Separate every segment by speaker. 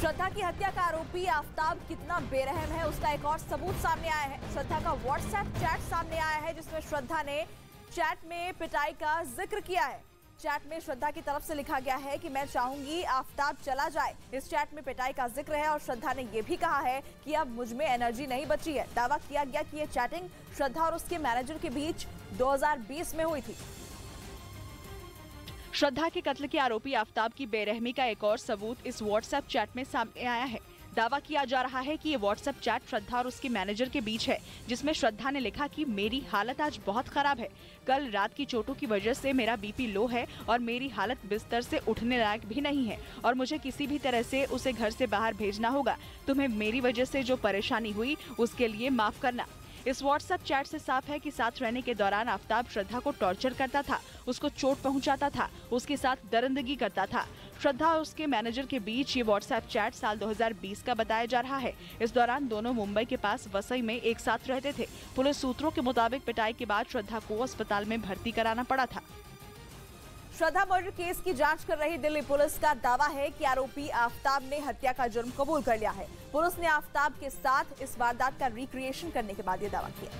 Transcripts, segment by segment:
Speaker 1: श्रद्धा की हत्या का आरोपी आफताब कितना बेरहम है, उसका एक और सबूत सामने आया है। श्रद्धा का व्हाट्सएप चैट सामने आया है, जिसमें श्रद्धा ने चैट में पिटाई का जिक्र किया है। चैट में श्रद्धा की तरफ से लिखा गया है कि मैं चाहूंगी आफताब चला जाए। इस चैट में पिटाई का जिक्र है और श्रद्धा ने यह भी कहा है कि अब मुझ में एनर्जी नहीं बची है। दावा किया गया कि यह चैटिंग श्रद्धा और उसके मैनेजर के बीच 2020 में हुई थी।
Speaker 2: श्रद्धा के कत्ल के आरोपी आफताब की बेरहमी का एक और सबूत इस व्हाट्सएप चैट में सामने आया है। दावा किया जा रहा है कि ये व्हाट्सएप चैट श्रद्धा और उसके मैनेजर के बीच है, जिसमें श्रद्धा ने लिखा कि मेरी हालत आज बहुत खराब है। कल रात की चोटों की वजह से मेरा बीपी लो है और मेरी हालत बिस्तर से उठने लायक भी नहीं है और मुझे किसी भी तरह से उसे घर से बाहर भेजना होगा। तुम्हें मेरी वजह से जो परेशानी हुई उसके लिए माफ करना। इस व्हाट्सएप चैट से साफ है कि साथ रहने के दौरान आफताब श्रद्धा को टॉर्चर करता था, उसको चोट पहुंचाता था, उसके साथ दरिंदगी करता था। श्रद्धा और उसके मैनेजर के बीच ये व्हाट्सएप चैट साल 2020 का बताया जा रहा है। इस दौरान दोनों मुंबई के पास वसई में एक साथ रहते थे। पुलिस सूत्रों के मुताबिक पिटाई के बाद श्रद्धा को अस्पताल में भर्ती कराना पड़ा था।
Speaker 1: श्रद्धा मर्डर केस की जांच कर रही दिल्ली पुलिस का दावा है कि आरोपी आफताब ने हत्या का जुर्म कबूल कर लिया है। पुलिस ने आफताब के साथ इस वारदात का रिक्रिएशन करने के बाद ये दावा किया,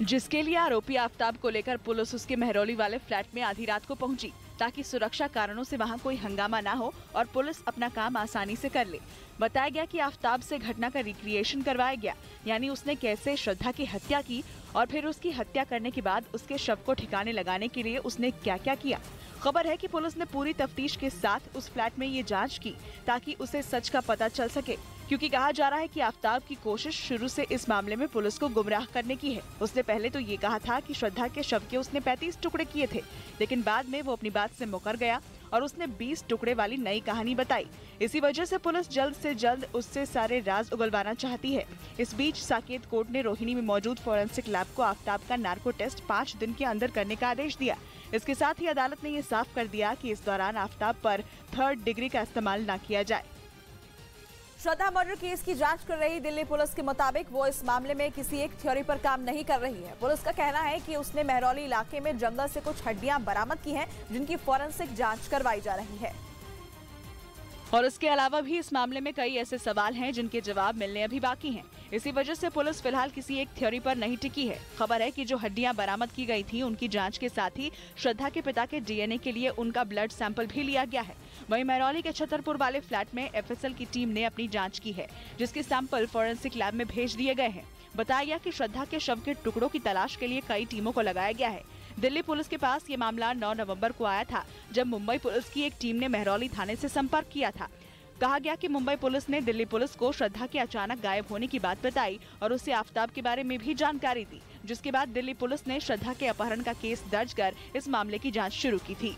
Speaker 2: जिसके लिए आरोपी आफताब को लेकर पुलिस उसके महरौली वाले फ्लैट में आधी रात को पहुंची, ताकि सुरक्षा कारणों से वहां कोई हंगामा ना हो और पुलिस अपना काम आसानी से कर ले। बताया गया कि आफताब से घटना का रिक्रिएशन करवाया गया, यानी उसने कैसे श्रद्धा की हत्या की और फिर उसकी हत्या करने के बाद उसके शव को ठिकाने लगाने के लिए उसने क्या क्या किया। खबर है कि पुलिस ने पूरी तफ्तीश के साथ उस फ्लैट में ये जांच की ताकि उसे सच का पता चल सके, क्योंकि कहा जा रहा है कि आफताब की कोशिश शुरू से इस मामले में पुलिस को गुमराह करने की है। उसने पहले तो ये कहा था कि श्रद्धा के शव के उसने 35 टुकड़े किए थे, लेकिन बाद में वो अपनी बात से मुकर गया और उसने 20 टुकड़े वाली नई कहानी बताई। इसी वजह से पुलिस जल्द से जल्द उससे सारे राज उगलवाना चाहती है। इस बीच साकेत कोर्ट ने रोहिणी में मौजूद फॉरेंसिक लैब को आफताब का नार्को टेस्ट 5 दिन के अंदर करने का आदेश दिया। इसके साथ ही अदालत ने ये साफ कर दिया कि इस दौरान आफताब पर 3rd डिग्री का इस्तेमाल न किया जाए।
Speaker 1: श्रद्धा मर्डर केस की जांच कर रही दिल्ली पुलिस के मुताबिक वो इस मामले में किसी एक थ्योरी पर काम नहीं कर रही है। पुलिस का कहना है कि उसने महरौली इलाके में जंगल से कुछ हड्डियां बरामद की हैं, जिनकी फॉरेंसिक जांच करवाई जा रही है।
Speaker 2: और इसके अलावा भी इस मामले में कई ऐसे सवाल हैं जिनके जवाब मिलने अभी बाकी हैं। इसी वजह से पुलिस फिलहाल किसी एक थ्योरी पर नहीं टिकी है। खबर है कि जो हड्डियां बरामद की गई थी उनकी जांच के साथ ही श्रद्धा के पिता के डीएनए के लिए उनका ब्लड सैंपल भी लिया गया है। वहीं महरौली के छतरपुर वाले फ्लैट में एफएसएल की टीम ने अपनी जांच की है, जिसके सैंपल फॉरेंसिक लैब में भेज दिए गए हैं। बताया गया कि श्रद्धा के शव के टुकड़ों की तलाश के लिए कई टीमों को लगाया गया है। दिल्ली पुलिस के पास ये मामला 9 नवंबर को आया था, जब मुंबई पुलिस की एक टीम ने महरौली थाने से संपर्क किया था। कहा गया कि मुंबई पुलिस ने दिल्ली पुलिस को श्रद्धा के अचानक गायब होने की बात बताई और उसे आफताब के बारे में भी जानकारी दी, जिसके बाद दिल्ली पुलिस ने श्रद्धा के अपहरण का केस दर्ज कर इस मामले की जांच शुरू की थी।